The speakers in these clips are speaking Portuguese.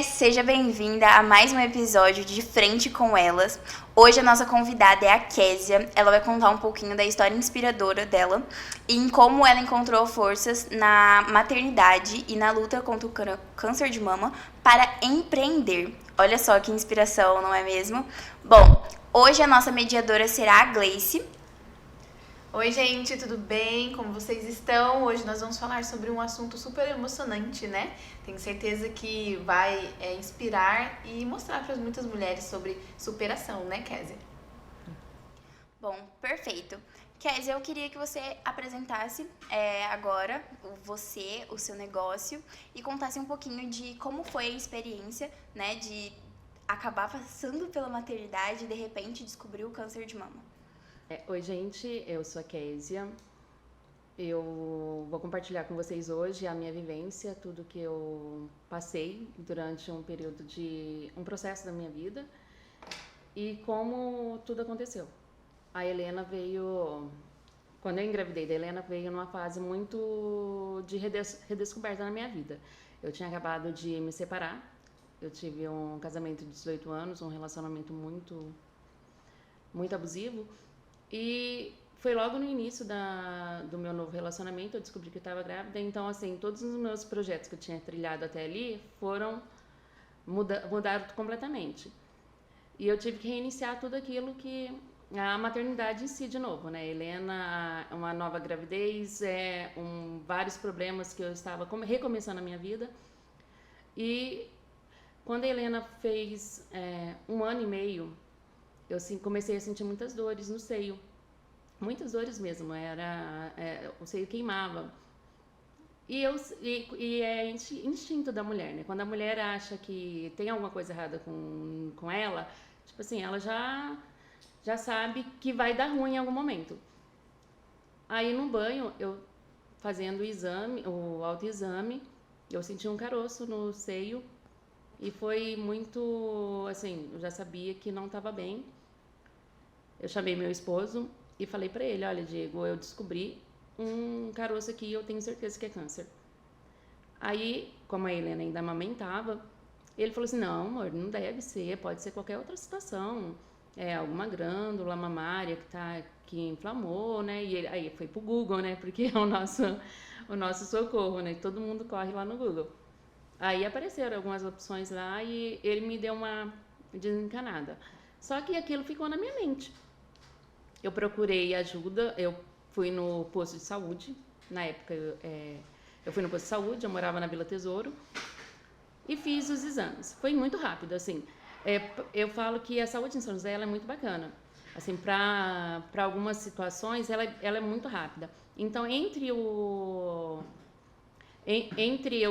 Seja bem-vinda a mais um episódio de Frente com Elas. Hoje a nossa convidada é a Késia. Ela vai contar um pouquinho da história inspiradora dela e em como ela encontrou forças na maternidade e na luta contra o câncer de mama para empreender. Olha só que inspiração, não é mesmo? Bom, hoje a nossa mediadora será a Gleice. Oi, gente, tudo bem? Como vocês estão? Hoje nós vamos falar sobre um assunto super emocionante, né? Tenho certeza que vai inspirar e mostrar para muitas mulheres sobre superação, né, Kézia? Bom, perfeito. Kézia, eu queria que você apresentasse agora você, o seu negócio e contasse um pouquinho de como foi a experiência, né, de acabar passando pela maternidade e de repente descobrir o câncer de mama. Oi, gente, eu sou a Késia. Eu vou compartilhar com vocês hoje a minha vivência, tudo que eu passei durante um período um processo da minha vida e como tudo aconteceu. A Helena veio, quando eu engravidei da Helena, veio numa fase muito de redescoberta na minha vida. Eu tinha acabado de me separar, eu tive um casamento de 18 anos, um relacionamento muito abusivo. E foi logo no início do meu novo relacionamento, eu descobri que eu estava grávida. Então, assim, todos os meus projetos que eu tinha trilhado até ali mudaram completamente. E eu tive que reiniciar tudo aquilo que a maternidade em si de novo, né? Helena, uma nova gravidez, vários problemas que eu estava recomeçando a minha vida. E quando a Helena fez 1 ano e meio, eu comecei a sentir muitas dores no seio. Muitas dores mesmo, o seio queimava. E é instinto da mulher, né? Quando a mulher acha que tem alguma coisa errada com ela, tipo assim, ela já sabe que vai dar ruim em algum momento. Aí no banho, eu fazendo o autoexame, eu senti um caroço no seio e foi muito, assim, eu já sabia que não estava bem. Eu chamei meu esposo e falei pra ele, olha, Diego, eu descobri um caroço aqui e eu tenho certeza que é câncer. Aí, como a Helena ainda amamentava, ele falou assim, não, amor, não deve ser, pode ser qualquer outra situação, alguma glândula mamária que inflamou, né? E aí foi pro Google, né? Porque é o nosso socorro, né? Todo mundo corre lá no Google. Aí apareceram algumas opções lá e ele me deu uma desencanada. Só que aquilo ficou na minha mente. Eu procurei ajuda, eu fui no posto de saúde, na época eu fui no posto de saúde, eu morava na Vila Tesouro, e fiz os exames. Foi muito rápido, assim. Eu falo que a saúde em São José ela é muito bacana. Assim, para algumas situações, ela é muito rápida. Então, entre eu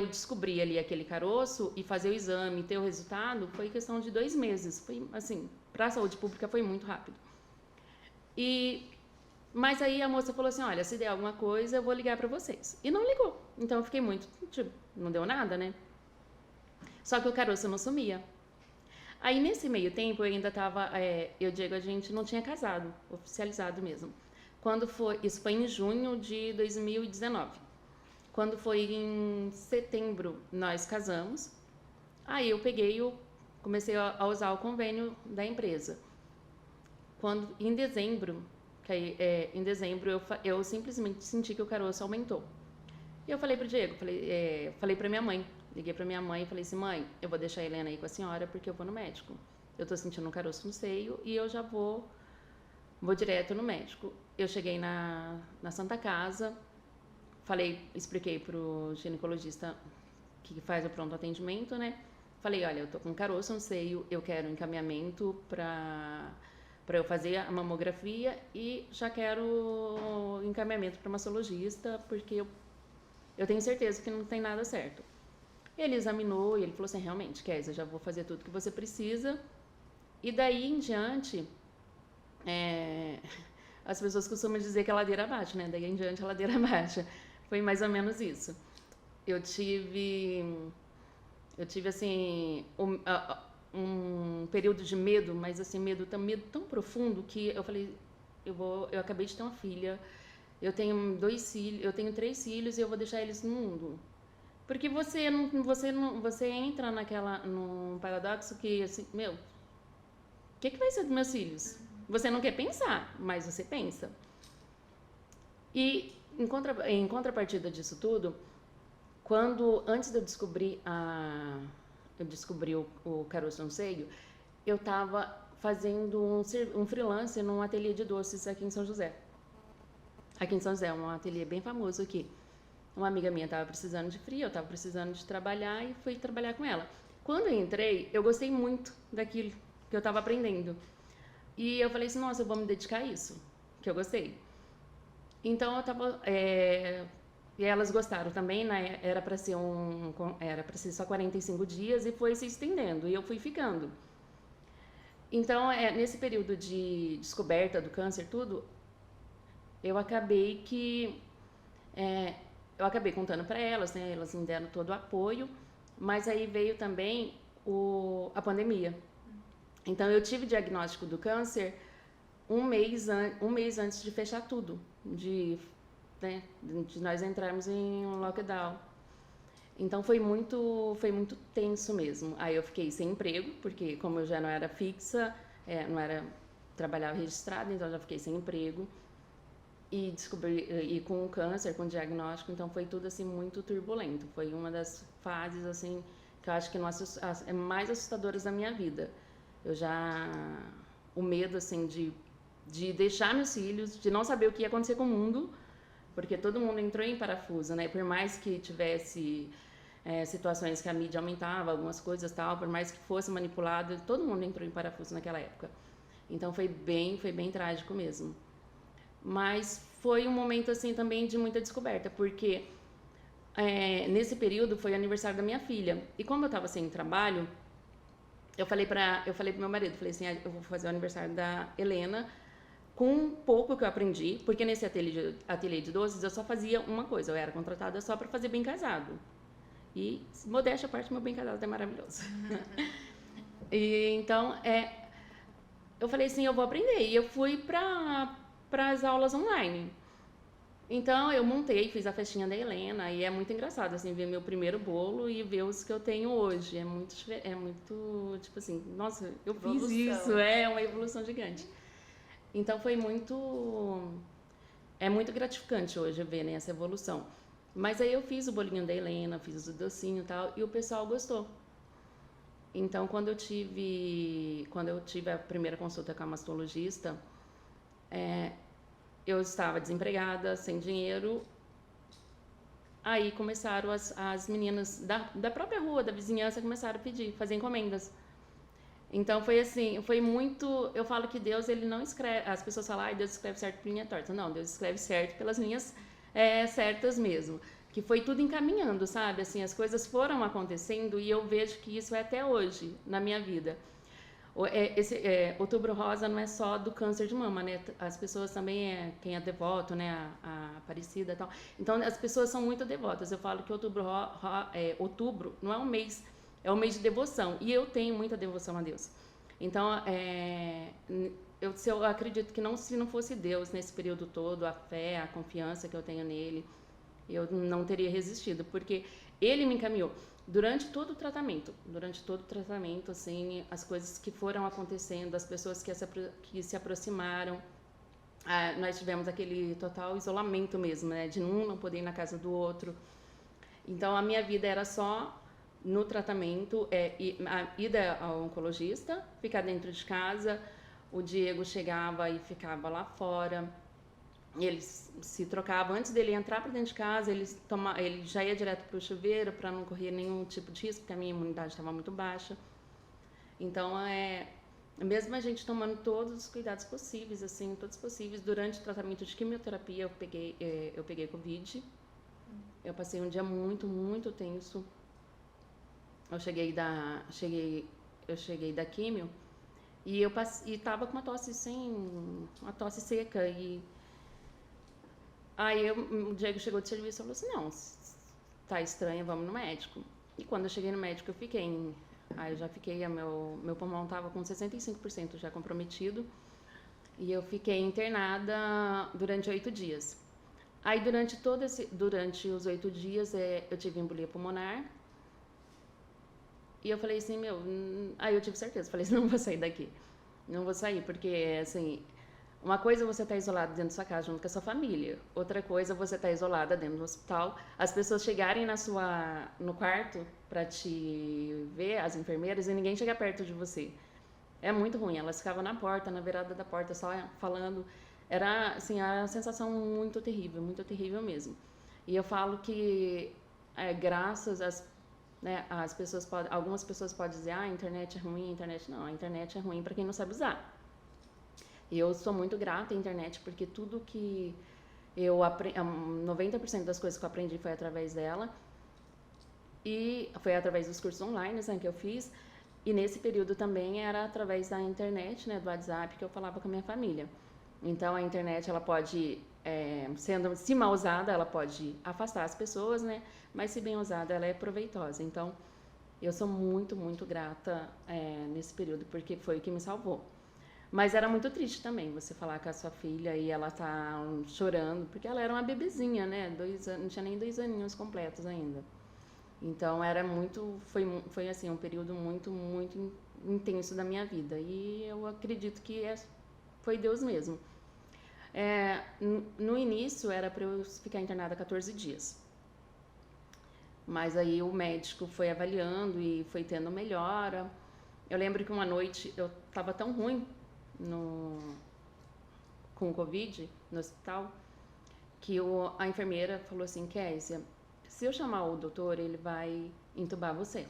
descobrir ali aquele caroço e fazer o exame e ter o resultado, foi questão de 2 meses. Foi, assim, para a saúde pública foi muito rápido. Mas aí a moça falou assim, olha, se der alguma coisa, eu vou ligar pra vocês. E não ligou. Então eu fiquei muito, tipo, não deu nada, né? Só que o caroço não sumia. Aí nesse meio tempo eu ainda tava, eu digo, a gente não tinha casado, oficializado mesmo. Isso foi em junho de 2019. Quando foi em setembro, nós casamos. Aí eu comecei a usar o convênio da empresa. Em dezembro, eu simplesmente senti que o caroço aumentou. E eu falei pro Diego, falei pra minha mãe, liguei pra minha mãe e falei assim, mãe, eu vou deixar a Helena aí com a senhora porque eu vou no médico. Eu tô sentindo um caroço no seio e eu já vou direto no médico. Eu cheguei na Santa Casa, expliquei pro ginecologista que faz o pronto atendimento, né? Falei, olha, eu tô com caroço no seio, eu quero encaminhamento para eu fazer a mamografia e já quero encaminhamento para mastologista, porque eu tenho certeza que não tem nada certo. Ele examinou e ele falou assim, realmente, Kézia, já vou fazer tudo que você precisa. E daí em diante, as pessoas costumam dizer que a ladeira baixa, né? Daí em diante a ladeira baixa. Foi mais ou menos isso. Eu tive assim, um período de medo, mas assim, medo tão profundo que eu falei, eu acabei de ter uma filha, eu tenho 3 filhos e eu vou deixar eles no mundo. Porque você entra num paradoxo que, assim, meu, o que vai ser dos meus filhos? Você não quer pensar, mas você pensa. E, em contrapartida disso tudo, antes de eu descobri o Caroço no Seio, eu estava fazendo um freelance num ateliê de doces aqui em São José. Aqui em São José, um ateliê bem famoso aqui. Uma amiga minha estava precisando de frio, eu estava precisando de trabalhar e fui trabalhar com ela. Quando eu entrei, eu gostei muito daquilo que eu estava aprendendo. E eu falei assim, nossa, eu vou me dedicar a isso, que eu gostei. Então eu tava... e elas gostaram também, né? Era para ser só 45 dias e foi se estendendo, e eu fui ficando. Então, nesse período de descoberta do câncer, tudo, eu acabei contando para elas, né? Elas me deram todo o apoio, mas aí veio também a pandemia. Então, eu tive diagnóstico do câncer um mês antes de fechar tudo, de nós entrarmos em um lockdown. Então foi muito tenso mesmo. Aí eu fiquei sem emprego, porque como eu já não era fixa, trabalhava registrada, então já fiquei sem emprego. E descobri com o câncer, com o diagnóstico, então foi tudo assim muito turbulento. Foi uma das fases assim que eu acho que é mais assustadoras da minha vida. O medo assim de deixar meus filhos, de não saber o que ia acontecer com o mundo, porque todo mundo entrou em parafuso, né? Por mais que tivesse situações que a mídia aumentava, algumas coisas tal, por mais que fosse manipulado, todo mundo entrou em parafuso naquela época. Então foi bem trágico mesmo. Mas foi um momento assim também de muita descoberta, porque nesse período foi o aniversário da minha filha. E como eu estava sem trabalho, eu falei pro meu marido, falei assim, eu vou fazer o aniversário da Helena com um pouco que eu aprendi, porque nesse ateliê de doces eu só fazia uma coisa, eu era contratada só para fazer bem casado. E, modéstia à parte, meu bem casado é maravilhoso. E, então, eu falei assim, eu vou aprender. E eu fui para as aulas online. Então, eu montei, fiz a festinha da Helena, e é muito engraçado, assim, ver meu primeiro bolo e ver os que eu tenho hoje. É muito, tipo assim, nossa, eu fiz isso, é uma evolução gigante. Então foi é muito gratificante hoje ver, né, essa evolução. Mas aí eu fiz o bolinho da Helena, fiz o docinho e tal, e o pessoal gostou. Então quando eu tive a primeira consulta com a mastologista, eu estava desempregada, sem dinheiro. Aí começaram as meninas da própria rua, da vizinhança, começaram a fazer encomendas. Então foi assim, foi muito... Eu falo que Deus, ele não escreve... As pessoas falam, Deus escreve certo por linha torta. Não, Deus escreve certo pelas linhas certas mesmo. Que foi tudo encaminhando, sabe? Assim, as coisas foram acontecendo e eu vejo que isso é até hoje na minha vida. Outubro Rosa não é só do câncer de mama, né? As pessoas também, quem é devoto, né? A Aparecida e tal. Então, as pessoas são muito devotas. Eu falo que outubro não é um mês... É um mês de devoção. E eu tenho muita devoção a Deus. Então, eu acredito que se não fosse Deus nesse período todo, a fé, a confiança que eu tenho nele, eu não teria resistido. Porque ele me encaminhou. Durante todo o tratamento, assim, as coisas que foram acontecendo, as pessoas que se aproximaram, nós tivemos aquele total isolamento mesmo, né? De um não poder ir na casa do outro. Então, a minha vida era só... no tratamento, a ida ao oncologista, ficar dentro de casa, o Diego chegava e ficava lá fora, eles se trocavam, antes dele entrar para dentro de casa, ele já ia direto para o chuveiro para não correr nenhum tipo de risco, porque a minha imunidade estava muito baixa. Então, mesmo a gente tomando todos os cuidados possíveis, assim, todos possíveis, durante o tratamento de quimioterapia eu peguei Covid, eu passei um dia muito tenso. Eu cheguei da químio e tava com uma tosse seca e aí o Diego chegou de serviço e falou assim, não, tá estranho, vamos no médico. E quando eu cheguei no médico aí eu já fiquei, meu pulmão tava com 65% já comprometido e eu fiquei internada durante 8 dias. Aí durante os 8 dias eu tive embolia pulmonar. E eu falei assim, aí eu tive certeza, falei assim, não vou sair daqui. Não vou sair, porque assim, uma coisa é você estar isolado dentro da sua casa junto com a sua família. Outra coisa é você estar isolada dentro do hospital. As pessoas chegarem no quarto para te ver, as enfermeiras, e ninguém chega perto de você. É muito ruim. Elas ficavam na porta, na virada da porta, só falando. Era assim, a sensação muito terrível mesmo. E eu falo que graças às, né, as pessoas algumas pessoas podem dizer, a internet é ruim, a internet não, a internet é ruim para quem não sabe usar. E eu sou muito grata à internet porque tudo que 90% das coisas que eu aprendi foi através dela e foi através dos cursos online, né, que eu fiz. E nesse período também era através da internet, né, do WhatsApp, que eu falava com a minha família. Então a internet, ela pode, se mal usada, ela pode afastar as pessoas, né? Mas se bem usada, ela é proveitosa. Então eu sou muito grata nesse período, porque foi o que me salvou. Mas era muito triste também você falar com a sua filha e ela tá chorando, porque ela era uma bebezinha, né? 2 anos, não tinha nem 2 aninhos completos ainda. Então era foi assim, um período muito intenso da minha vida. E eu acredito que foi Deus mesmo. No início era para eu ficar internada 14 dias. Mas aí o médico foi avaliando e foi tendo melhora. Eu lembro que uma noite eu estava tão ruim com o Covid no hospital que a enfermeira falou assim, Kézia, se eu chamar o doutor, ele vai entubar você.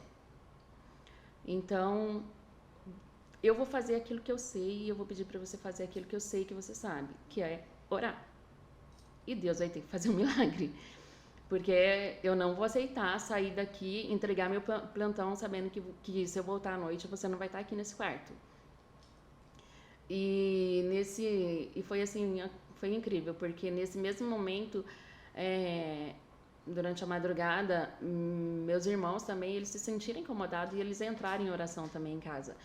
Então, eu vou fazer aquilo que eu sei e eu vou pedir para você fazer aquilo que eu sei que você sabe, que é orar. E Deus vai ter que fazer um milagre. Porque eu não vou aceitar sair daqui, entregar meu plantão sabendo que se eu voltar à noite você não vai estar aqui nesse quarto. E foi assim, foi incrível, porque nesse mesmo momento, durante a madrugada, meus irmãos também, eles se sentiram incomodados e eles entraram em oração também em casa.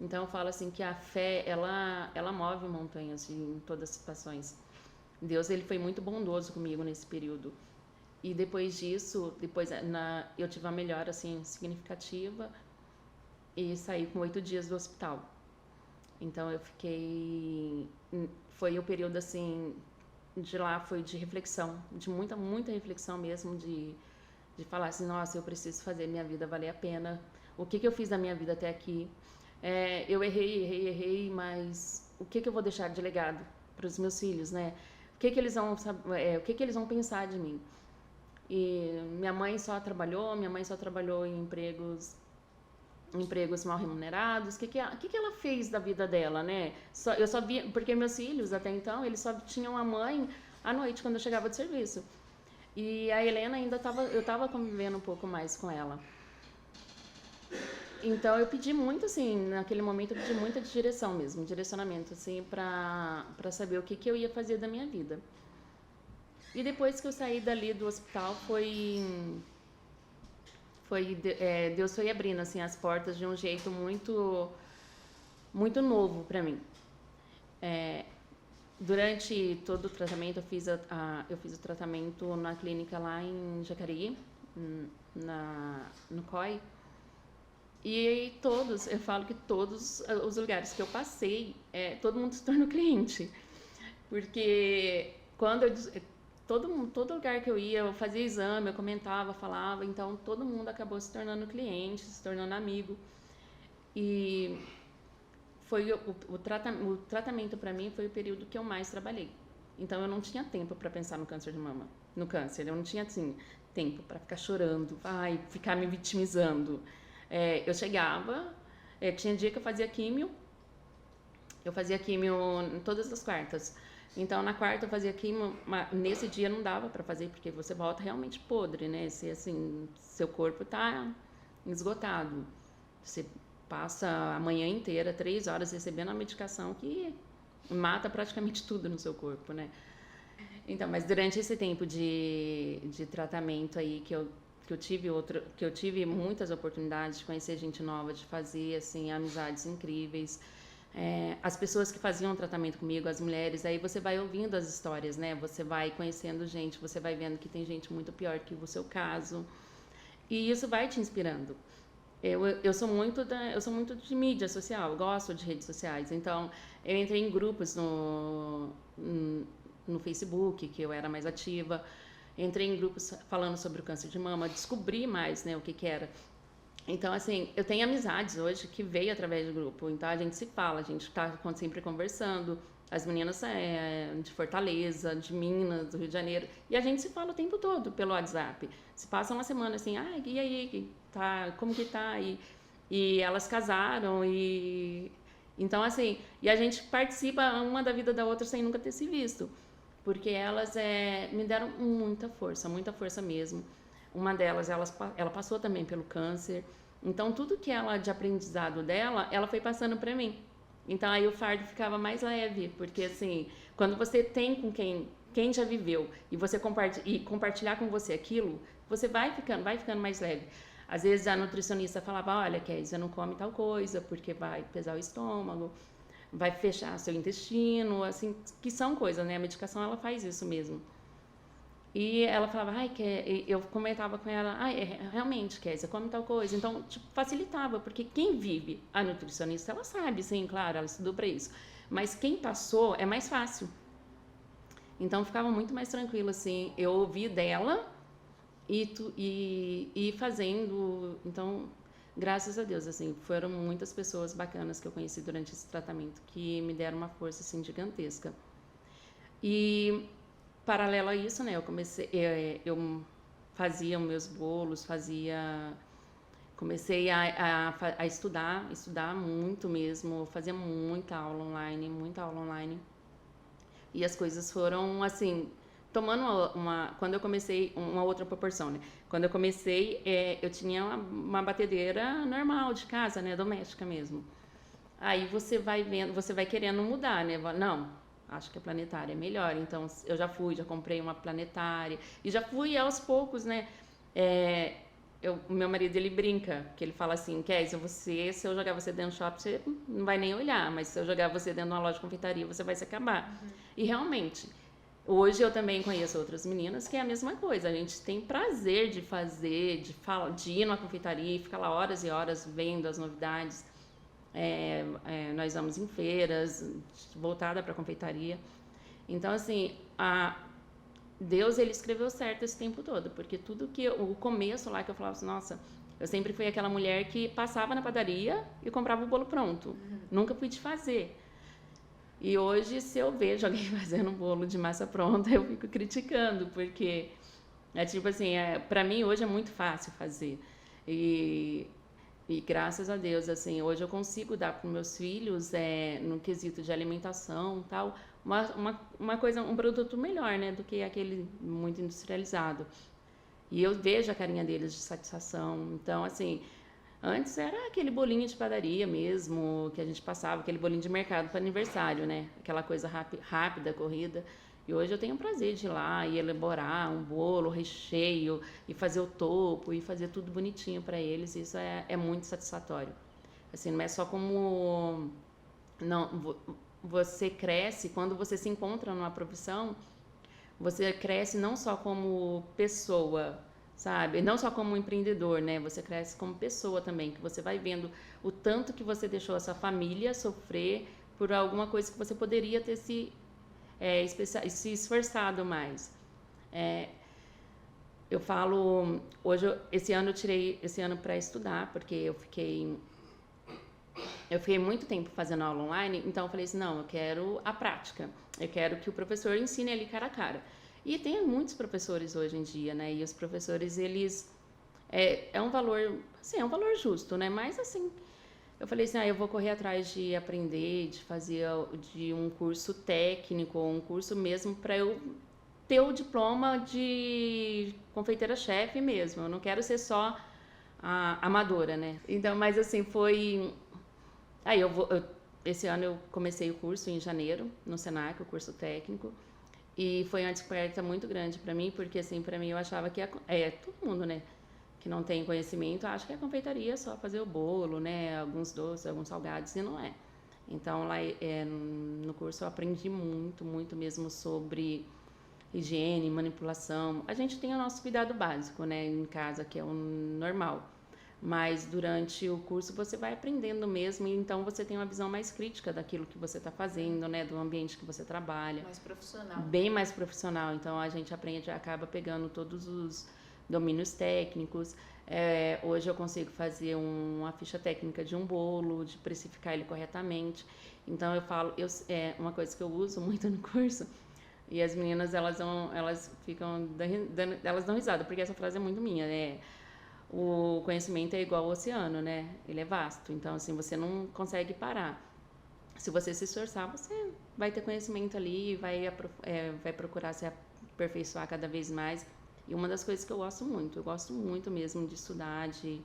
Então eu falo assim que a fé, ela move montanhas em todas as situações. Deus, ele foi muito bondoso comigo nesse período. E depois disso, eu tive uma melhora assim significativa e saí com 8 dias do hospital. Então eu foi o período assim, de lá foi de reflexão, de muita reflexão mesmo, de falar assim, nossa, eu preciso fazer minha vida valer a pena. O que eu fiz da minha vida até aqui? Eu errei, mas o que eu vou deixar de legado para os meus filhos, né? O que eles vão pensar de mim? E minha mãe só trabalhou em empregos mal remunerados. O que ela fez da vida dela, né? Eu só via, porque meus filhos até então, eles só tinham a mãe à noite quando eu chegava do serviço. E a Helena eu estava convivendo um pouco mais com ela. Então eu pedi muito, assim, naquele momento eu pedi muita direção mesmo, direcionamento, assim, pra saber o que eu ia fazer da minha vida. E depois que eu saí dali do hospital, Deus foi abrindo, assim, as portas de um jeito muito novo pra mim. Durante todo o tratamento, eu fiz o tratamento na clínica lá em Jacareí, no COI. E eu falo que todos os lugares que eu passei, todo mundo se tornou cliente. Porque todo lugar que eu ia, eu fazia exame, eu comentava, falava, então todo mundo acabou se tornando cliente, se tornando amigo. E foi o tratamento para mim foi o período que eu mais trabalhei. Então eu não tinha tempo para pensar no câncer de mama, eu não tinha assim tempo para ficar chorando, ficar me vitimizando. Eu chegava, tinha dia que eu fazia químio todas as quartas. Então na quarta eu fazia químio, mas nesse dia não dava para fazer porque você volta realmente podre, né? Assim, seu corpo tá esgotado. Você passa a manhã inteira, 3 horas recebendo a medicação que mata praticamente tudo no seu corpo, né? Então, mas durante esse tempo de tratamento aí que eu tive muitas oportunidades de conhecer gente nova, de fazer assim amizades incríveis. as pessoas que faziam tratamento comigo, as mulheres, aí você vai ouvindo as histórias, né? Você vai conhecendo gente, você vai vendo que tem gente muito pior que o seu caso. E isso vai te inspirando. Eu sou muito de mídia social, eu gosto de redes sociais. Então, eu entrei em grupos no Facebook, que eu era mais ativa. Entrei em grupos falando sobre o câncer de mama, descobri mais, né, o que era. Então, assim, eu tenho amizades hoje que veio através do grupo. Então, a gente se fala, a gente está sempre conversando. As meninas de Fortaleza, de Minas, do Rio de Janeiro. E a gente se fala o tempo todo pelo WhatsApp. Se passa uma semana assim, e aí, como que tá? E elas casaram e... Então, assim, e a gente participa uma da vida da outra sem nunca ter se visto. Porque elas me deram muita força mesmo. Uma delas, ela passou também pelo câncer. Então, tudo que ela, de aprendizado dela, ela foi passando para mim. Então, aí o fardo ficava mais leve. Porque, assim, quando você tem com quem já viveu e você compartilhar com você aquilo, você vai ficando mais leve. Às vezes, a nutricionista falava, olha, Kézia, não come tal coisa, porque vai pesar o estômago, vai fechar seu intestino, assim, que são coisas, né? A medicação, ela faz isso mesmo. E ela falava, eu comentava com ela, realmente, Kézia, come tal coisa. Então, tipo, facilitava, porque quem vive, a nutricionista, ela sabe, sim, claro, ela estudou para isso. Mas quem passou, é mais fácil. Então, ficava muito mais tranquilo, assim. Eu ouvi dela e fazendo. Então, graças a Deus, assim, foram muitas pessoas bacanas que eu conheci durante esse tratamento, que me deram uma força, assim, gigantesca. E... paralelo a isso, né, eu fazia os meus bolos, comecei a estudar muito mesmo, fazia muita aula online, e as coisas foram, assim, tomando quando eu comecei, uma outra proporção, né, quando eu comecei, eu tinha uma batedeira normal de casa, né, doméstica mesmo, aí você vai vendo, você vai querendo mudar, né, não, acho que a planetária é melhor. Então, eu já comprei uma planetária. E já fui aos poucos, né? O meu marido, ele brinca, que ele fala assim, Kézia, se eu jogar você dentro do shopping, você não vai nem olhar. Mas se eu jogar você dentro de uma loja de confeitaria, você vai se acabar. Uhum. E realmente, hoje eu também conheço outras meninas que é a mesma coisa. A gente tem prazer de fazer, de ir numa confeitaria e ficar lá horas e horas vendo as novidades. Nós vamos em feiras, voltada para a confeitaria. Então, assim, Deus, ele escreveu certo esse tempo todo, porque tudo que o começo lá que eu falava assim, nossa, eu sempre fui aquela mulher que passava na padaria e comprava o bolo pronto. Uhum. Nunca fui de fazer. E hoje, se eu vejo alguém fazendo um bolo de massa pronta, eu fico criticando, porque tipo assim, para mim hoje é muito fácil fazer. E graças a Deus, assim, hoje eu consigo dar para os meus filhos, no quesito de alimentação e tal, uma coisa, um produto melhor, né, do que aquele muito industrializado. E eu vejo a carinha deles de satisfação. Então, assim, antes era aquele bolinho de padaria mesmo, que a gente passava, aquele bolinho de mercado para aniversário, né, aquela coisa rápida, corrida. E hoje eu tenho o prazer de ir lá e elaborar um bolo, recheio, e fazer o topo, e fazer tudo bonitinho para eles. Isso é muito satisfatório. Assim, não é só como... Não, você cresce, quando você se encontra numa profissão, você cresce não só como pessoa, sabe? Não só como empreendedor, né? Você cresce como pessoa também, que você vai vendo o tanto que você deixou a sua família sofrer por alguma coisa que você poderia ter se esforçado mais. Eu falo, hoje, esse ano eu tirei esse ano para estudar, porque eu fiquei muito tempo fazendo aula online, então eu falei assim, não, eu quero a prática, eu quero que o professor ensine ali cara a cara. E tem muitos professores hoje em dia, né, e os professores, eles, é um valor, assim, é um valor justo, né, mas assim, eu falei assim, eu vou correr atrás de aprender, de fazer de um curso técnico, um curso mesmo para eu ter o diploma de confeiteira-chefe mesmo. Eu não quero ser só a amadora, né? Então, mas assim, foi... Aí esse ano eu comecei o curso em janeiro, no Senac, o curso técnico. E foi uma descoberta muito grande para mim, porque assim, para mim eu achava que todo mundo, né? Que não tem conhecimento, acha que a confeitaria é só fazer o bolo, né? Alguns doces, alguns salgados, e não é. Então, lá no curso eu aprendi muito, muito mesmo sobre higiene, manipulação. A gente tem o nosso cuidado básico, né, em casa, que é o normal. Mas durante o curso você vai aprendendo mesmo, e então você tem uma visão mais crítica daquilo que você está fazendo, né, do ambiente que você trabalha. Mais profissional. Bem mais profissional. Então a gente aprende, acaba pegando todos os domínios técnicos. Hoje eu consigo fazer uma ficha técnica de um bolo, de precificar ele corretamente. Então eu falo, uma coisa que eu uso muito no curso, e as meninas elas ficam elas dão risada, porque essa frase é muito minha, né? O conhecimento é igual ao oceano, né? Ele é vasto, então assim, você não consegue parar. Se você se esforçar, você vai ter conhecimento ali, vai procurar se aperfeiçoar cada vez mais. E uma das coisas que eu gosto muito mesmo de estudar, de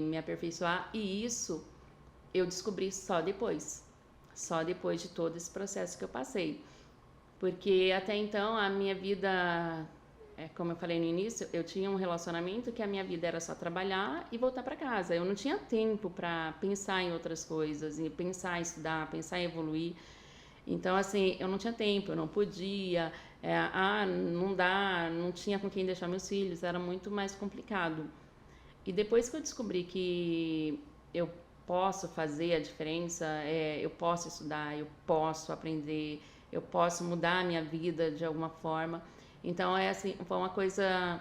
me aperfeiçoar, e isso eu descobri só depois de todo esse processo que eu passei. Porque até então a minha vida, como eu falei no início, eu tinha um relacionamento que a minha vida era só trabalhar e voltar para casa. Eu não tinha tempo para pensar em outras coisas, em pensar em estudar, pensar em evoluir. Então, assim, eu não tinha tempo, eu não podia, não tinha com quem deixar meus filhos, era muito mais complicado. E depois que eu descobri que eu posso fazer a diferença, eu posso estudar, eu posso aprender, eu posso mudar a minha vida de alguma forma. Então, assim, foi uma coisa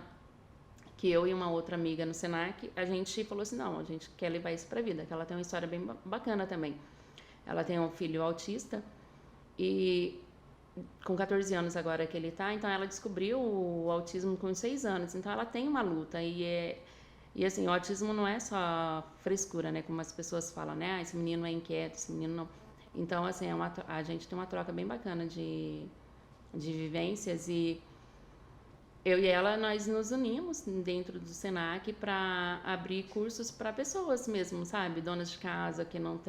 que eu e uma outra amiga no Senac, a gente falou assim, não, a gente quer levar isso pra vida, que ela tem uma história bem bacana também. Ela tem um filho autista e com 14 anos agora que ele tá, então ela descobriu o autismo com 6 anos, então ela tem uma luta e assim, o autismo não é só frescura, né, como as pessoas falam, né, esse menino é inquieto, esse menino não. Então, assim, a gente tem uma troca bem bacana de vivências e eu e ela, nós nos unimos dentro do Senac para abrir cursos para pessoas mesmo, sabe? Donas de casa que não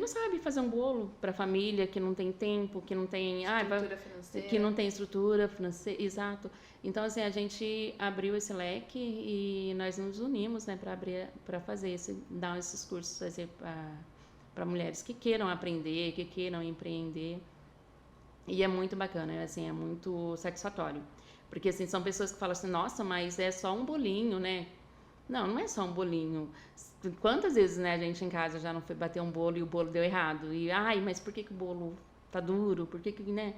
sabe fazer um bolo para família, que não tem tempo, que não tem estrutura financeira. Que não tem estrutura financeira, exato. Então assim, a gente abriu esse leque e nós nos unimos, né, para dar esses cursos para mulheres que queiram aprender, que queiram empreender. E é muito bacana, assim, é muito satisfatório. Porque assim, são pessoas que falam assim, nossa, mas é só um bolinho, né? Não, não é só um bolinho. Quantas vezes, né, a gente em casa já não foi bater um bolo e o bolo deu errado? E, mas por que o bolo tá duro? Por que, né?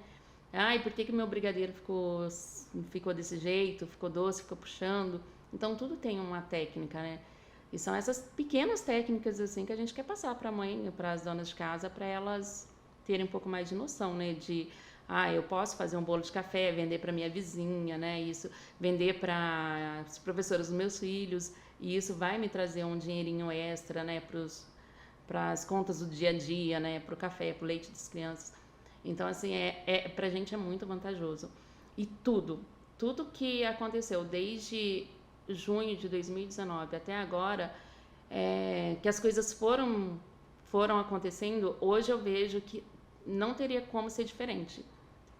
Por que meu brigadeiro ficou desse jeito? Ficou doce, ficou puxando? Então, tudo tem uma técnica, né? E são essas pequenas técnicas, assim, que a gente quer passar para a mãe, para as donas de casa, para elas terem um pouco mais de noção, né? Eu posso fazer um bolo de café, vender para minha vizinha, né? Isso, vender para as professoras dos meus filhos, e isso vai me trazer um dinheirinho extra, né? Para as contas do dia a dia, né? Para o café, para o leite das crianças. Então, assim, para a gente é muito vantajoso. E tudo que aconteceu desde junho de 2019 até agora, que as coisas foram acontecendo, hoje eu vejo que não teria como ser diferente.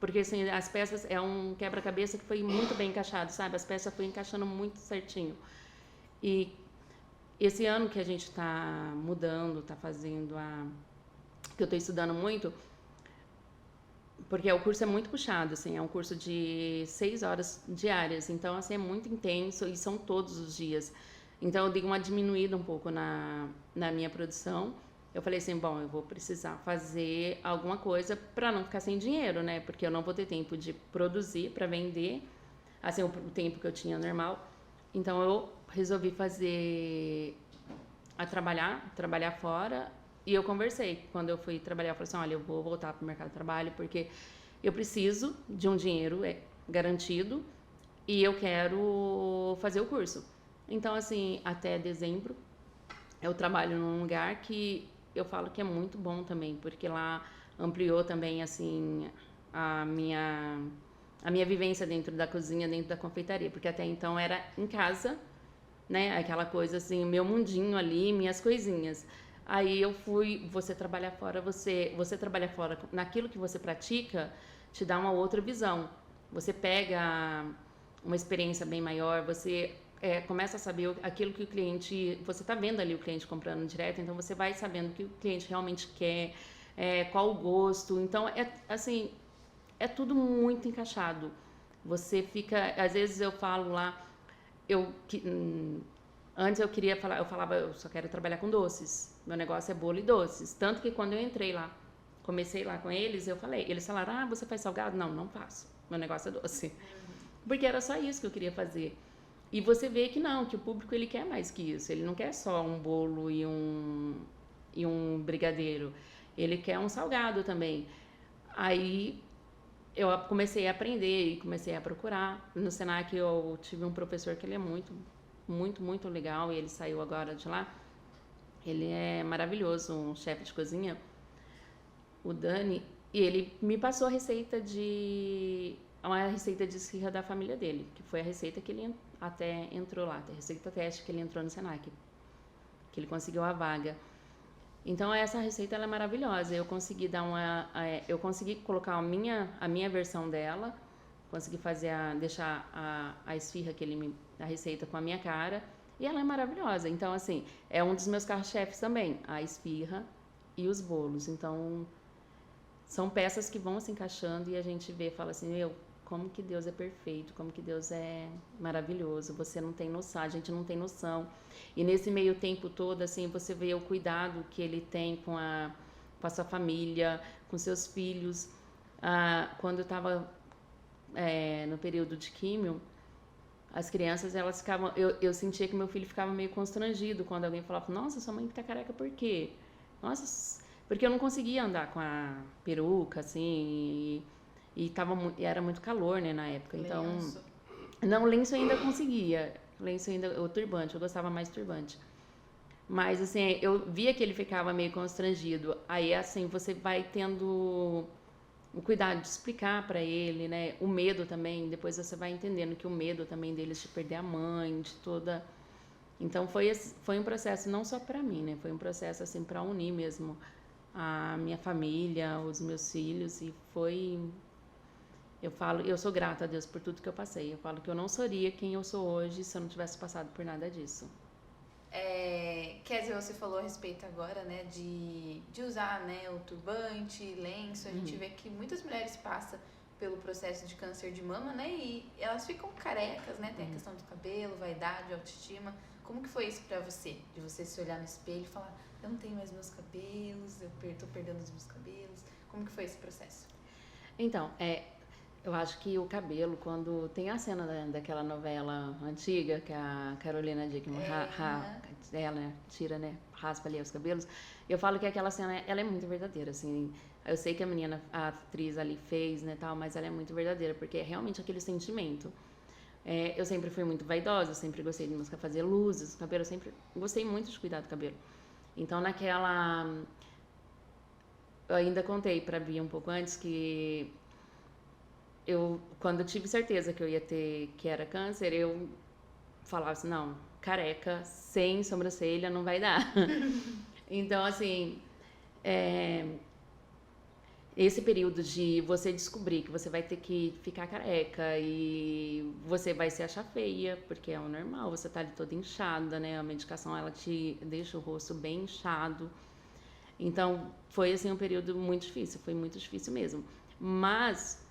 Porque, assim, as peças é um quebra-cabeça que foi muito bem encaixado, sabe? As peças foram encaixando muito certinho. E esse ano que a gente está mudando, está fazendo que eu estou estudando muito, porque o curso é muito puxado, assim, é um curso de 6 horas diárias, então, assim, é muito intenso e são todos os dias. Então, eu dei uma diminuída um pouco na minha produção. Eu falei assim, bom, eu vou precisar fazer alguma coisa para não ficar sem dinheiro, né? Porque eu não vou ter tempo de produzir para vender, assim, o tempo que eu tinha normal. Então, eu resolvi trabalhar fora. E eu conversei, quando eu fui trabalhar, eu falei assim, olha, eu vou voltar para o mercado de trabalho porque eu preciso de um dinheiro garantido e eu quero fazer o curso. Então, assim, até dezembro, eu trabalho num lugar que eu falo que é muito bom também, porque lá ampliou também, assim, a minha vivência dentro da cozinha, dentro da confeitaria, porque até então era em casa, né, aquela coisa assim, meu mundinho ali, minhas coisinhas. Aí você trabalhar fora, você trabalhar fora naquilo que você pratica, te dá uma outra visão. Você pega uma experiência bem maior, você começa a saber aquilo que o cliente... Você está vendo ali o cliente comprando direto, então você vai sabendo o que o cliente realmente quer, qual o gosto. Então, assim, é tudo muito encaixado. Você fica... Às vezes eu falo lá... Antes eu queria falar... Eu falava, eu só quero trabalhar com doces. Meu negócio é bolo e doces. Tanto que quando eu entrei lá, comecei lá com eles, eu falei... Eles falaram, você faz salgado? Não, não faço. Meu negócio é doce. Porque era só isso que eu queria fazer. E você vê que não, que o público ele quer mais que isso. Ele não quer só um bolo e um brigadeiro. Ele quer um salgado também. Aí eu comecei a aprender e comecei a procurar. No Senac eu tive um professor que ele é muito, muito, muito legal. E ele saiu agora de lá. Ele é maravilhoso, um chefe de cozinha, o Dani. E ele me passou uma receita de esfirra da família dele, que foi a receita que ele até entrou lá, a receita teste que ele entrou no Senac, que ele conseguiu a vaga. Então essa receita ela é maravilhosa. Eu consegui eu consegui colocar a minha versão dela, consegui deixar a esfirra a receita com a minha cara, e ela é maravilhosa. Então assim, é um dos meus carros-chefes também, a esfirra e os bolos. Então são peças que vão se encaixando e a gente vê e fala assim, como que Deus é perfeito, como que Deus é maravilhoso, você não tem noção, a gente não tem noção. E nesse meio tempo todo, assim, você vê o cuidado que ele tem com a sua família, com seus filhos. Quando eu estava no período de químio, as crianças, elas ficavam... Eu sentia que meu filho ficava meio constrangido quando alguém falava, nossa, sua mãe tá careca por quê? Nossa... Porque eu não conseguia andar com a peruca, assim, e era muito calor, né, na época. Então, Lenço. Não, lenço eu ainda conseguia. O turbante, eu gostava mais do turbante. Mas, assim, eu via que ele ficava meio constrangido. Aí, assim, você vai tendo o cuidado de explicar pra ele, né? O medo também. Depois você vai entendendo que o medo também deles de perder a mãe, de toda... Então, foi um processo não só pra mim, né? Foi um processo, assim, pra unir mesmo a minha família, os meus filhos, e foi... Eu sou grata a Deus por tudo que eu passei. Eu falo que eu não seria quem eu sou hoje se eu não tivesse passado por nada disso. Kézia, você falou a respeito agora, né, de usar, né, o turbante, lenço. A gente vê que muitas mulheres passam pelo processo de câncer de mama, né, e elas ficam carecas, né, tem a questão do cabelo, vaidade, autoestima. Como que foi isso pra você? De você se olhar no espelho e falar, eu não tenho mais meus cabelos, tô perdendo os meus cabelos. Como que foi esse processo? Então, eu acho que o cabelo, quando tem a cena daquela novela antiga, que a Carolina Dickman, ela tira, né, raspa ali os cabelos, eu falo que aquela cena, ela é muito verdadeira, assim. Eu sei que a atriz ali fez, né, tal, mas ela é muito verdadeira, porque é realmente aquele sentimento. Eu sempre fui muito vaidosa, eu sempre gostei de fazer luzes, cabelo, eu sempre gostei muito de cuidar do cabelo. Então, eu ainda contei pra Bia um pouco antes que quando eu tive certeza que eu ia ter, que era câncer, eu falava assim, não, careca, sem sobrancelha, não vai dar. Então, assim, esse período de você descobrir que você vai ter que ficar careca e você vai se achar feia, porque é o normal, você tá ali toda inchada, né? A medicação, ela te deixa o rosto bem inchado. Então, foi, assim, um período muito difícil, foi muito difícil mesmo. Mas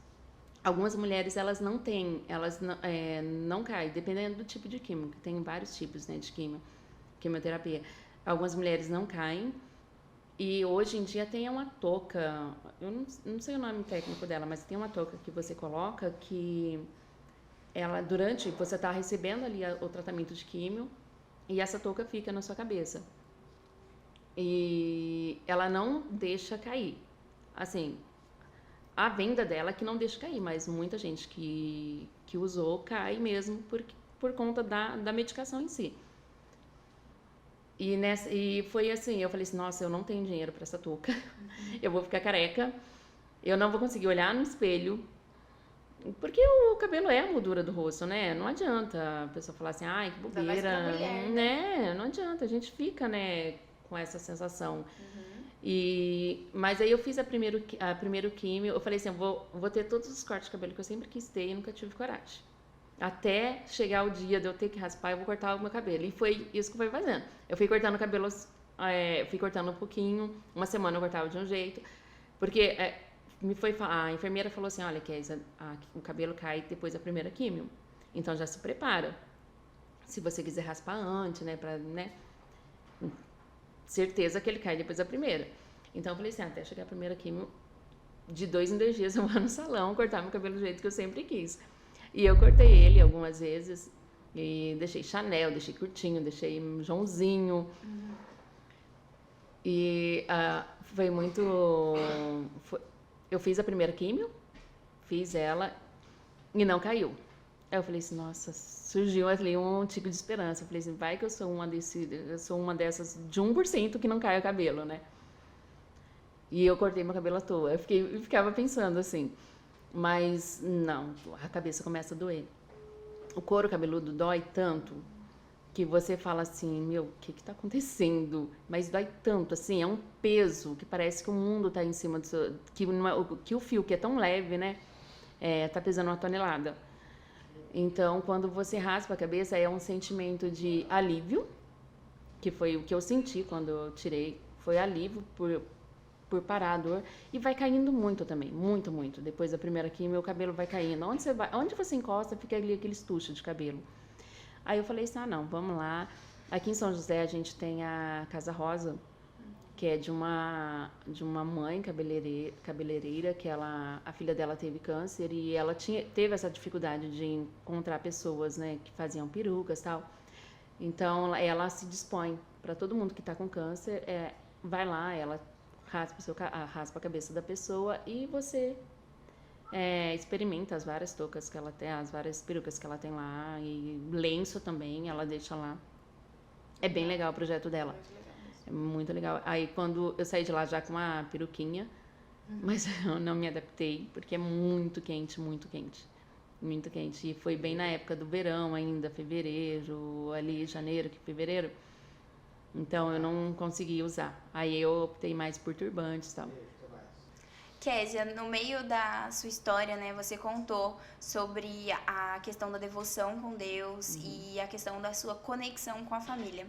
algumas mulheres, elas não caem, dependendo do tipo de químio, que tem vários tipos, né, de quimioterapia. Algumas mulheres não caem. E hoje em dia tem uma touca, eu não sei o nome técnico dela, mas tem uma touca que você coloca que ela, você está recebendo ali o tratamento de químio e essa touca fica na sua cabeça. E ela não deixa cair. Assim, a venda dela é que não deixa cair, mas muita gente que usou cai mesmo por conta da medicação em si. E foi assim, eu falei assim, nossa, eu não tenho dinheiro para essa touca, eu vou ficar careca, eu não vou conseguir olhar no espelho, porque o cabelo é a moldura do rosto, né? Não adianta a pessoa falar assim, ai, que bobeira, mulher, né? Não adianta, a gente fica, né, com essa sensação. Mas aí eu fiz a primeiro químio, eu falei assim, eu vou ter todos os cortes de cabelo que eu sempre quis ter e nunca tive coragem. Até chegar o dia de eu ter que raspar, eu vou cortar o meu cabelo. E foi isso que eu fui fazendo. Eu fui cortando o cabelo, fui cortando um pouquinho. Uma semana eu cortava de um jeito. Porque a enfermeira falou assim, olha, Kézia, o cabelo cai depois da primeira químio. Então já se prepara. Se você quiser raspar antes, né, pra, né, certeza que ele cai depois da primeira. Então eu falei assim, até chegar a primeira químio, de 2 em 2 dias eu vou no salão cortar meu cabelo do jeito que eu sempre quis. E eu cortei ele algumas vezes, e deixei Chanel, deixei curtinho, deixei Joãozinho. E foi muito... eu fiz a primeira químio, fiz ela e não caiu. Aí eu falei assim, nossa, surgiu ali um tico de esperança. Eu falei assim, vai que eu sou uma dessas de 1% que não cai o cabelo, né? E eu cortei meu cabelo à toa. Eu ficava pensando assim, mas não, a cabeça começa a doer. O couro cabeludo dói tanto que você fala assim, meu, o que tá acontecendo? Mas dói tanto, assim, é um peso que parece que o mundo tá em cima do seu... Que o fio, que é tão leve, né, tá pesando 1 tonelada. Então, quando você raspa a cabeça, é um sentimento de alívio, que foi o que eu senti quando eu tirei. Foi alívio por parar a dor. E vai caindo muito também, muito, muito. Depois da primeira quimio, meu cabelo vai caindo. Onde você encosta, fica ali aquele estucho de cabelo. Aí eu falei assim, não, vamos lá. Aqui em São José a gente tem a Casa Rosa, que é de uma mãe cabeleireira, que a filha dela teve câncer e ela teve essa dificuldade de encontrar pessoas, né, que faziam perucas e tal. Então ela se dispõe para todo mundo que está com câncer, vai lá, ela raspa a cabeça da pessoa e você experimenta as várias toucas que ela tem, as várias perucas que ela tem lá, e lenço também, ela deixa lá. É bem legal o projeto dela. É muito legal. Aí quando eu saí de lá já com uma peruquinha, mas eu não me adaptei, porque é muito quente, muito quente. Muito quente. E foi bem na época do verão ainda, fevereiro, ali janeiro, fevereiro. Então eu não consegui usar. Aí eu optei mais por turbantes e tal. Kézia, no meio da sua história, né, você contou sobre a questão da devoção com Deus e a questão da sua conexão com a família.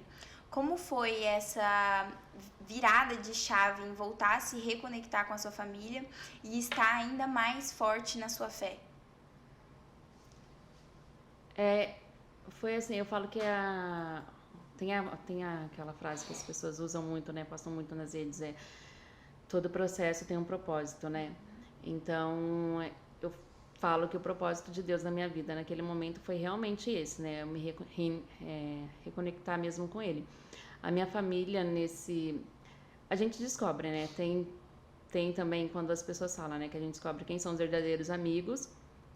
Como foi essa virada de chave em voltar a se reconectar com a sua família e estar ainda mais forte na sua fé? Foi assim, eu falo que tem aquela frase que as pessoas usam muito, né, postam muito nas redes, todo processo tem um propósito, né? Então, eu falo que o propósito de Deus na minha vida naquele momento foi realmente esse, né? Eu me reconectar mesmo com Ele. A minha família a gente descobre, né? Tem também quando as pessoas falam, né? Que a gente descobre quem são os verdadeiros amigos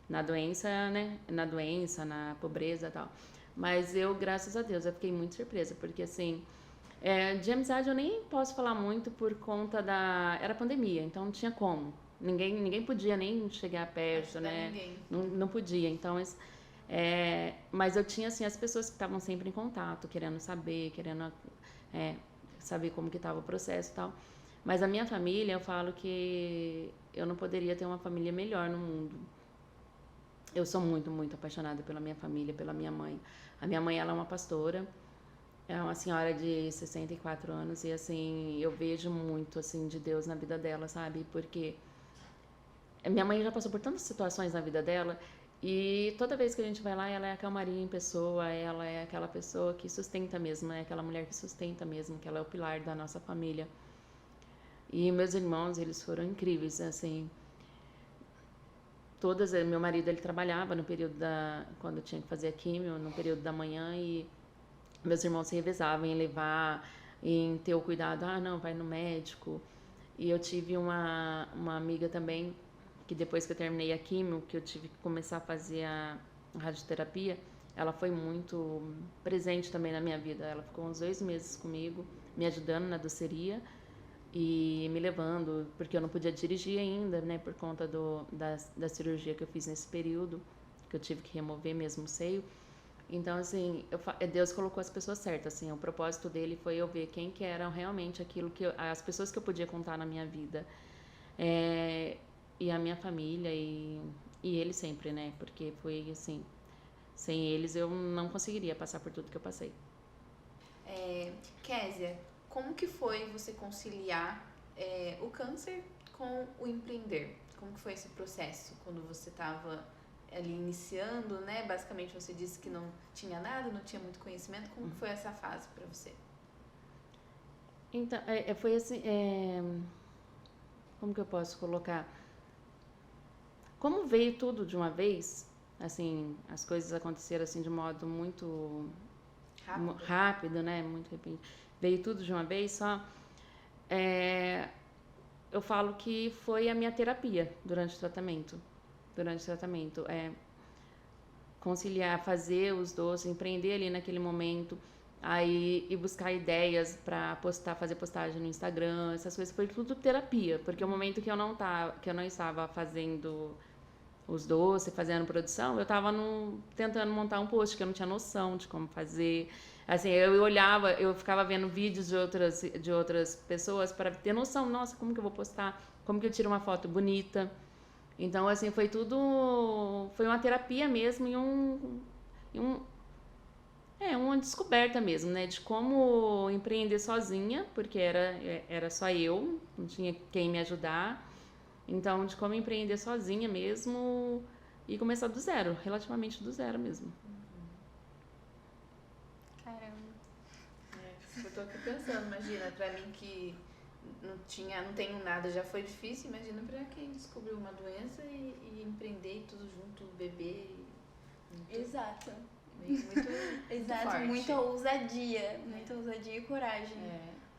na doença, né? Na doença, na pobreza e tal. Mas eu, graças a Deus, eu fiquei muito surpresa, porque assim... de amizade eu nem posso falar muito por conta era pandemia, então não tinha como. Ninguém podia nem chegar perto, né? Não podia, então... mas eu tinha, assim, as pessoas que estavam sempre em contato, querendo saber como que estava o processo e tal. Mas a minha família, eu falo que eu não poderia ter uma família melhor no mundo. Eu sou muito, muito apaixonada pela minha família, pela minha mãe. A minha mãe, ela é uma pastora, é uma senhora de 64 anos e, assim, eu vejo muito, assim, de Deus na vida dela, sabe? Porque minha mãe já passou por tantas situações na vida dela e toda vez que a gente vai lá, ela é a calmaria em pessoa, ela é aquela pessoa que sustenta mesmo, é aquela mulher que sustenta mesmo, que ela é o pilar da nossa família. E meus irmãos, eles foram incríveis, assim... Meu marido, ele trabalhava no período quando eu tinha que fazer a químio, no período da manhã, e meus irmãos se revezavam em levar, em ter o cuidado, não, vai no médico. E eu tive uma amiga também, que depois que eu terminei a químio, que eu tive que começar a fazer a radioterapia, ela foi muito presente também na minha vida. Ela ficou uns 2 meses comigo, me ajudando na doceria, e me levando, porque eu não podia dirigir ainda, né, por conta da cirurgia que eu fiz nesse período, que eu tive que remover mesmo o seio. Então, assim, Deus colocou as pessoas certas, assim, o propósito dele foi eu ver quem que eram realmente as pessoas que eu podia contar na minha vida, e a minha família, e ele sempre, né, porque foi, assim, Sem eles, eu não conseguiria passar por tudo que eu passei. Kézia, como que foi você conciliar o câncer com o empreender? Como que foi esse processo quando você estava ali iniciando, né? Basicamente você disse que não tinha nada, não tinha muito conhecimento. Como que foi essa fase para você? Então, foi assim, como que eu posso colocar? Como veio tudo de uma vez, assim, as coisas aconteceram assim de modo muito rápido, né? Muito repentino. Veio tudo de uma vez só. Eu falo que foi a minha terapia durante o tratamento. Conciliar, fazer os doces, empreender ali naquele momento, aí ir buscar ideias para fazer postagem no Instagram, essas coisas, foi tudo terapia, porque o momento que eu não estava fazendo os doces, fazendo produção, eu estava tentando montar um post, que eu não tinha noção de como fazer. Assim, eu olhava, eu ficava vendo vídeos de outras pessoas para ter noção, nossa, como que eu vou postar? Como que eu tiro uma foto bonita? Então, assim, foi uma terapia mesmo e uma descoberta mesmo, né? De como empreender sozinha, porque era só eu, não tinha quem me ajudar. Então, de como empreender sozinha mesmo e começar do zero, relativamente do zero mesmo. Caramba. Eu tô aqui pensando, imagina, pra mim que não tenho nada, já foi difícil, imagina pra quem descobriu uma doença e empreender tudo junto, beber. Exato. Exato, forte. Muita ousadia e coragem.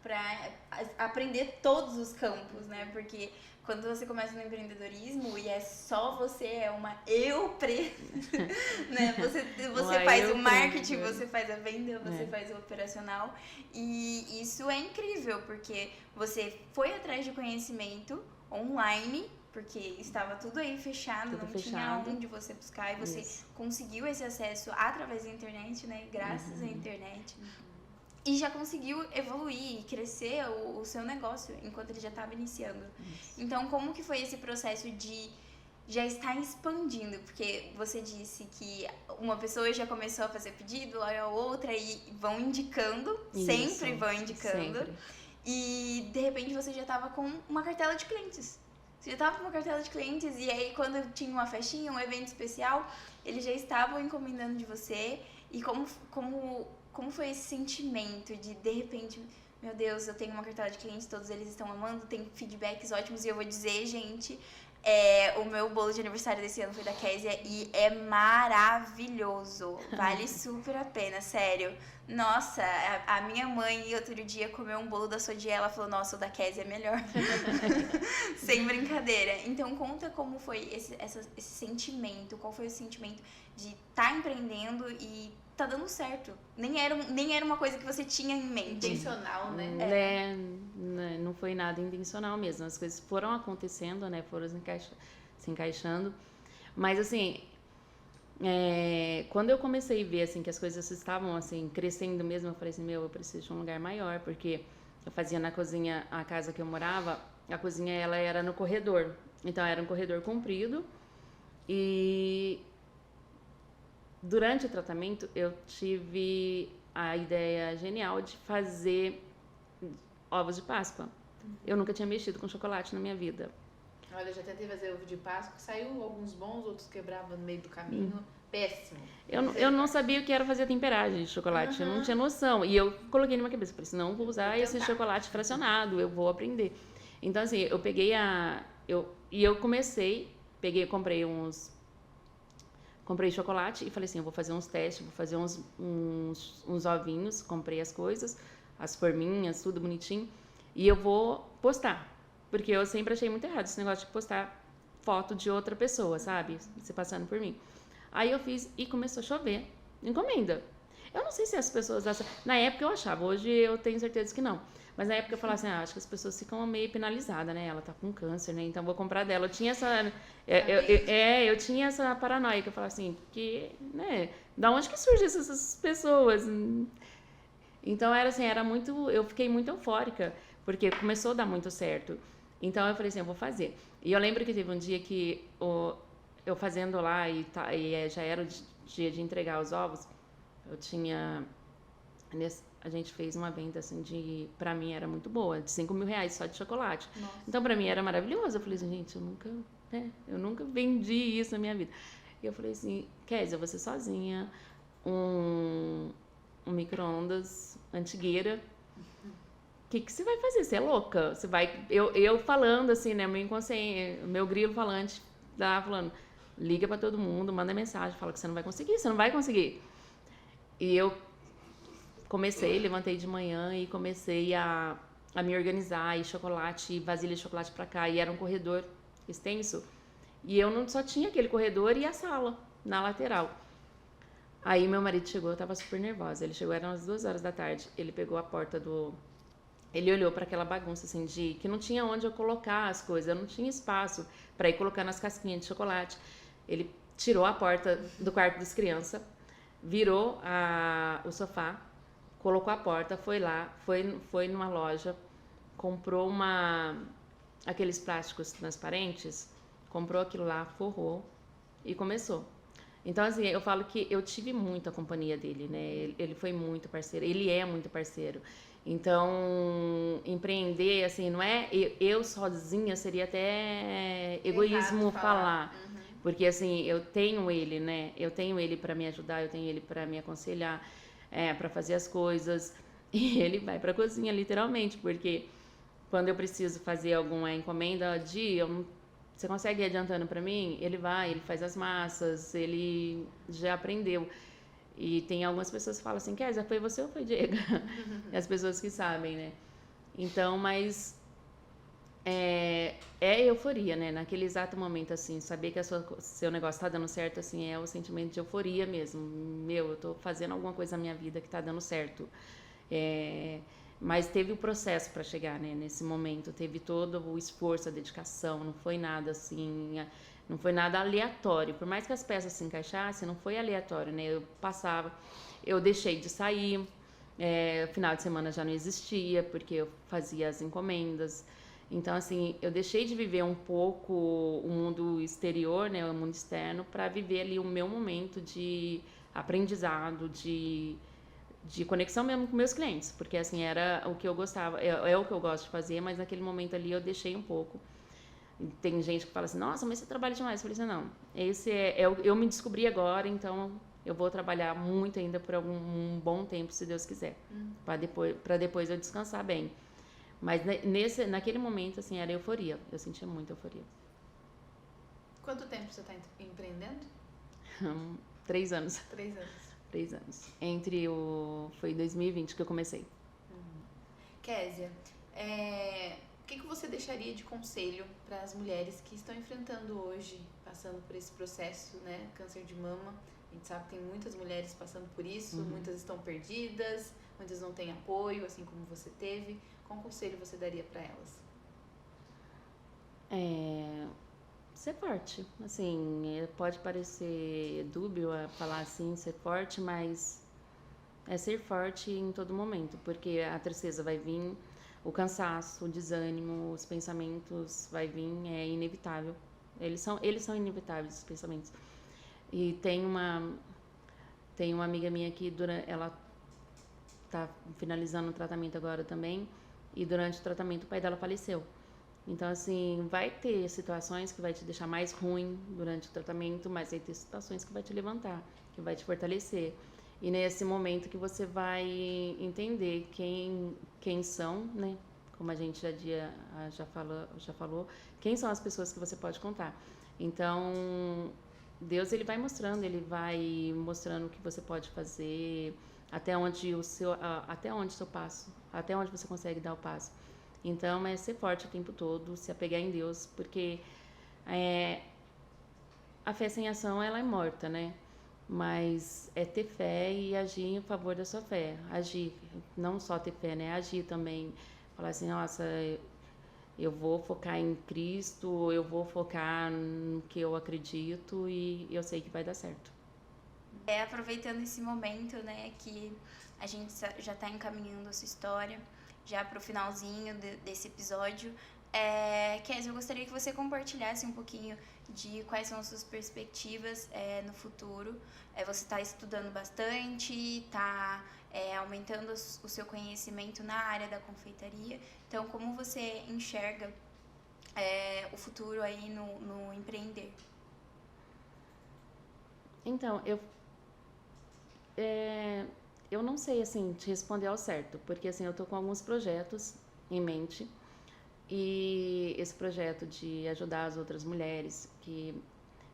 Pra aprender todos os campos, né? Porque quando você começa no empreendedorismo e é só você, é uma né? Você faz o marketing, você faz a venda, você faz o operacional. E isso é incrível, porque você foi atrás de conhecimento online, porque estava tudo aí fechado, não tinha onde você buscar, e você conseguiu esse acesso através da internet, né? Graças à internet. E já conseguiu evoluir e crescer o seu negócio enquanto ele já estava iniciando. Então, como que foi esse processo de já estar expandindo? Porque você disse que uma pessoa já começou a fazer pedido, a outra, e vão indicando, sempre vão indicando. Sempre. E, de repente, você já estava com uma cartela de clientes. Você já estava com uma cartela de clientes, e aí, quando tinha uma festinha, um evento especial, eles já estavam encomendando de você. E como foi esse sentimento de repente, meu Deus, eu tenho uma cartela de clientes, todos eles estão amando, tem feedbacks ótimos, e eu vou dizer, gente, o meu bolo de aniversário desse ano foi da Kézia e é maravilhoso, vale super a pena, sério. Nossa, a minha mãe outro dia comeu um bolo da Sodier, ela falou, nossa, o da Kézia é melhor. Sem brincadeira. Então conta como foi esse sentimento, qual foi o sentimento de estar empreendendo e tá dando certo. Nem era uma coisa que você tinha em mente. Intencional, né? Não foi nada intencional mesmo. As coisas foram acontecendo, né? Foram se encaixando. Mas, assim, quando eu comecei a ver, assim, que as coisas estavam, assim, crescendo mesmo, eu falei assim, eu preciso de um lugar maior, porque eu fazia na cozinha, a casa que eu morava, a cozinha, ela era no corredor. Então, era um corredor comprido e durante o tratamento, eu tive a ideia genial de fazer ovos de Páscoa. Eu nunca tinha mexido com chocolate na minha vida. Olha, eu já tentei fazer ovo de Páscoa, saiu alguns bons, outros quebravam no meio do caminho. Péssimo. Eu não sabia o que era fazer temperagem de chocolate, eu não tinha noção. E eu coloquei na minha cabeça, falei assim, não vou usar esse chocolate fracionado, eu vou aprender. Então, assim, eu peguei comprei chocolate e falei assim, eu vou fazer uns testes, vou fazer uns ovinhos, comprei as coisas, as forminhas, tudo bonitinho, e eu vou postar, porque eu sempre achei muito errado esse negócio de postar foto de outra pessoa, sabe, você passando por mim. Aí eu fiz e começou a chover, encomenda. Eu não sei se as pessoas, na época eu achava, hoje eu tenho certeza que não. Mas na época eu falava assim, acho que as pessoas ficam meio penalizadas, né? Ela tá com câncer, né? Então vou comprar dela. Eu tinha eu tinha essa paranoia que eu falava assim, que, né? Da onde que surgem essas pessoas? Então eu fiquei muito eufórica, porque começou a dar muito certo. Então eu falei assim, eu vou fazer. E eu lembro que teve um dia que eu fazendo lá e já era dia de entregar os ovos, eu tinha... A gente fez uma venda, assim, pra mim era muito boa, de 5 mil reais só de chocolate. Nossa. Então, pra mim era maravilhoso. Eu falei assim, gente, eu nunca vendi isso na minha vida. E eu falei assim, Kézia, você sozinha, um micro-ondas antigueira, o que você vai fazer? Você é louca? Você vai... Eu falando assim, né, meu inconsciente, meu grilo falante, lá falando, liga pra todo mundo, manda mensagem, fala que você não vai conseguir. E eu levantei de manhã e comecei a me organizar, e chocolate, vasilha de chocolate pra cá, e era um corredor extenso, e eu não só tinha aquele corredor e a sala, na lateral. Aí meu marido chegou, eu tava super nervosa, ele chegou, eram as 2 horas da tarde, ele pegou a porta ele olhou pra aquela bagunça, assim, que não tinha onde eu colocar as coisas, eu não tinha espaço pra ir colocando as casquinhas de chocolate. Ele tirou a porta do quarto das crianças, virou o sofá, colocou a porta, foi lá, foi numa loja, comprou aqueles plásticos transparentes, comprou aquilo lá, forrou e começou. Então, assim, eu falo que eu tive muito a companhia dele, né? Ele foi muito parceiro, ele é muito parceiro. Então, empreender, assim, não é... Eu sozinha seria até egoísmo falar. Porque, assim, eu tenho ele, né? Eu tenho ele pra me ajudar, eu tenho ele pra me aconselhar, pra fazer as coisas. E ele vai pra cozinha, literalmente, porque quando eu preciso fazer alguma encomenda, você consegue ir adiantando pra mim? Ele vai, ele faz as massas, ele já aprendeu. E tem algumas pessoas que falam assim, Kézia, foi você ou foi Diego? As pessoas que sabem, né? Então, mas é euforia, né? Naquele exato momento, assim, saber que seu negócio tá dando certo, assim, é o sentimento de euforia mesmo. Eu tô fazendo alguma coisa na minha vida que tá dando certo. Mas teve o processo para chegar, né, nesse momento, teve todo o esforço, a dedicação, não foi nada assim, não foi nada aleatório, por mais que as peças se encaixassem, não foi aleatório, né, eu deixei de sair, final de semana já não existia, porque eu fazia as encomendas, então assim, eu deixei de viver um pouco o mundo exterior, né, o mundo externo, para viver ali o meu momento de aprendizado, de conexão mesmo com meus clientes, porque assim, era o que eu gostava, é o que eu gosto de fazer, mas naquele momento ali eu deixei um pouco. Tem gente que fala assim, nossa, mas você trabalha demais. Eu falei assim, não, eu me descobri agora, então eu vou trabalhar muito ainda por um bom tempo, se Deus quiser, para depois eu descansar bem. Mas naquele momento, assim, era euforia, eu sentia muita euforia. Quanto tempo você está empreendendo? 3 anos. 3 anos. 3 anos. Foi em 2020 que eu comecei. Kézia, o que você deixaria de conselho para as mulheres que estão enfrentando hoje, passando por esse processo, né, câncer de mama? A gente sabe que tem muitas mulheres passando por isso, muitas estão perdidas, muitas não têm apoio, assim como você teve. Qual conselho você daria para elas? Ser forte, assim, pode parecer dúbio falar assim, ser forte, mas é ser forte em todo momento, porque a tristeza vai vir, o cansaço, o desânimo, os pensamentos vai vir, é inevitável, eles são inevitáveis, os pensamentos. E tem uma amiga minha que ela tá finalizando o tratamento agora também, e durante o tratamento o pai dela faleceu. Então, assim, vai ter situações que vai te deixar mais ruim durante o tratamento, mas vai ter situações que vai te levantar, que vai te fortalecer. E nesse momento que você vai entender quem são, né? Como a gente já falou, quem são as pessoas que você pode contar. Então, Deus, ele vai mostrando o que você pode fazer, até onde você consegue dar o passo. Então, é ser forte o tempo todo, se apegar em Deus, porque a fé sem ação, ela é morta, né? Mas é ter fé e agir em favor da sua fé. Agir, não só ter fé, né? Agir também. Falar assim, nossa, eu vou focar em Cristo, eu vou focar no que eu acredito e eu sei que vai dar certo. Aproveitando esse momento, né, que a gente já está encaminhando a sua história, já para o finalzinho desse episódio, Kézia, eu gostaria que você compartilhasse um pouquinho de quais são as suas perspectivas no futuro. Você está estudando bastante, está aumentando o seu conhecimento na área da confeitaria. Então, como você enxerga o futuro aí no empreender? Então, eu não sei, assim, te responder ao certo, porque, assim, eu tô com alguns projetos em mente, e esse projeto de ajudar as outras mulheres, que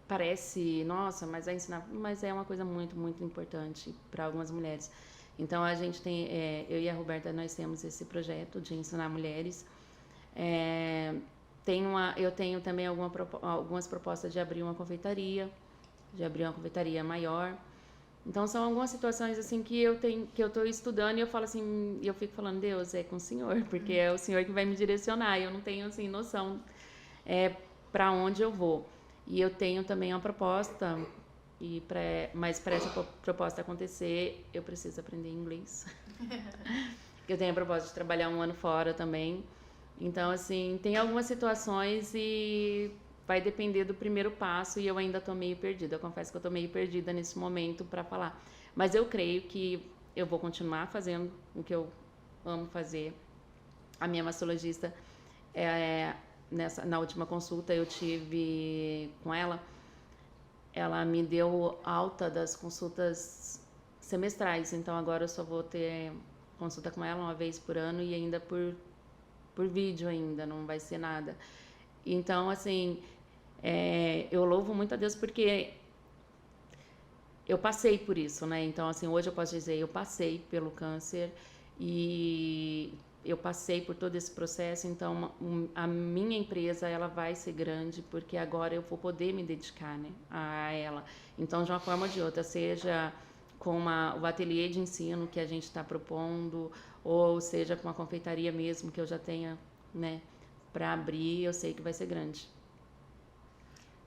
parece, nossa, mas vai ensinar, mas é uma coisa muito, muito importante para algumas mulheres. Então, a gente tem, eu e a Roberta, nós temos esse projeto de ensinar mulheres. Eu tenho também algumas propostas de abrir uma confeitaria maior. Então são algumas situações assim que eu tô estudando e eu falo assim, eu fico falando, Deus, é com o Senhor, porque é o Senhor que vai me direcionar. Eu não tenho assim noção para onde eu vou. E eu tenho também uma proposta, mas para essa proposta acontecer, eu preciso aprender inglês. Eu tenho a proposta de trabalhar 1 ano fora também. Então, assim, tem algumas situações e vai depender do primeiro passo e eu ainda tô meio perdida. Eu confesso que eu tô meio perdida nesse momento para falar. Mas eu creio que eu vou continuar fazendo o que eu amo fazer. A minha mastologista, na última consulta eu tive com ela me deu alta das consultas semestrais. Então agora eu só vou ter consulta com ela uma vez por ano e ainda por vídeo ainda, não vai ser nada. Então, assim, eu louvo muito a Deus porque eu passei por isso, né? Então, assim, hoje eu posso dizer, eu passei pelo câncer e eu passei por todo esse processo. Então, a minha empresa, ela vai ser grande porque agora eu vou poder me dedicar, né, a ela. Então, de uma forma ou de outra, seja com o ateliê de ensino que a gente está propondo, ou seja com a confeitaria mesmo que eu já tenha, né, para abrir, eu sei que vai ser grande.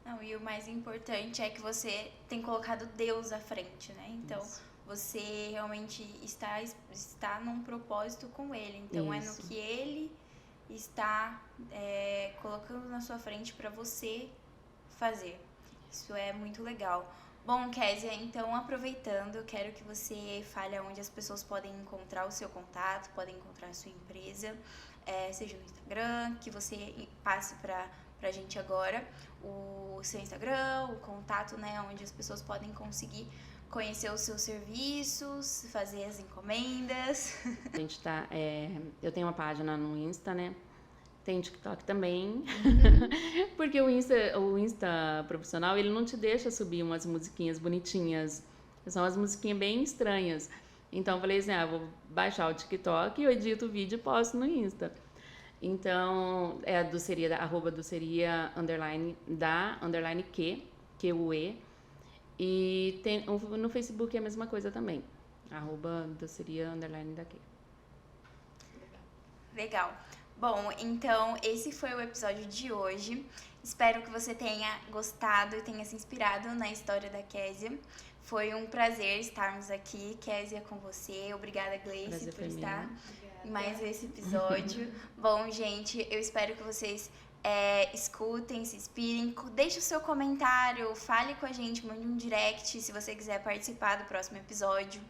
Não, e o mais importante é que você tem colocado Deus à frente, né? Então, isso. Você realmente está num propósito com Ele. Então, isso. É no que Ele está colocando na sua frente para você fazer. Isso é muito legal. Bom, Kézia, então, aproveitando, eu quero que você fale onde as pessoas podem encontrar o seu contato, podem encontrar a sua empresa, seja no Instagram, que você passe pra gente agora o seu Instagram, o contato, né, onde as pessoas podem conseguir conhecer os seus serviços, fazer as encomendas. A gente eu tenho uma página no Insta, né? Tem TikTok também, porque o Insta profissional, ele não te deixa subir umas musiquinhas bonitinhas, são umas musiquinhas bem estranhas. Então eu falei assim, vou baixar o TikTok, eu edito o vídeo e posto no Insta. Então, é a doceria, @doceria _que, e no Facebook é a mesma coisa também, @doceria _que. Legal. Bom, então esse foi o episódio de hoje. Espero que você tenha gostado e tenha se inspirado na história da Kézia. Foi um prazer estarmos aqui, Kézia, com você. Obrigada, Gleice, por estar em mais esse episódio. Bom, gente, eu espero que vocês escutem, se inspirem. Deixe o seu comentário, fale com a gente, mande um direct se você quiser participar do próximo episódio.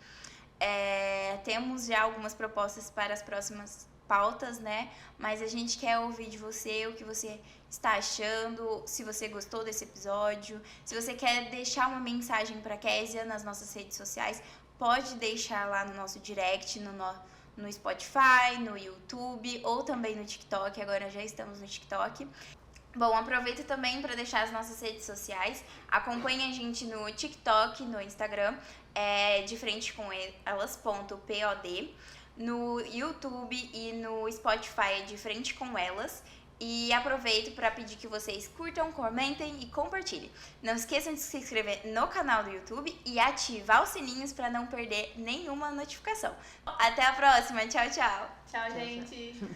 Temos já algumas propostas para as próximas pautas, né? Mas a gente quer ouvir de você o que você está achando, se você gostou desse episódio, se você quer deixar uma mensagem para Kézia nas nossas redes sociais, pode deixar lá no nosso direct, no Spotify, no YouTube ou também no TikTok. Agora já estamos no TikTok. Bom, aproveito também para deixar as nossas redes sociais. Acompanhe a gente no TikTok, no Instagram, de frente com elas.pod. No YouTube e no Spotify de frente com elas. E aproveito para pedir que vocês curtam, comentem e compartilhem. Não esqueçam de se inscrever no canal do YouTube e ativar os sininhos para não perder nenhuma notificação. Até a próxima. Tchau, tchau. Tchau, gente.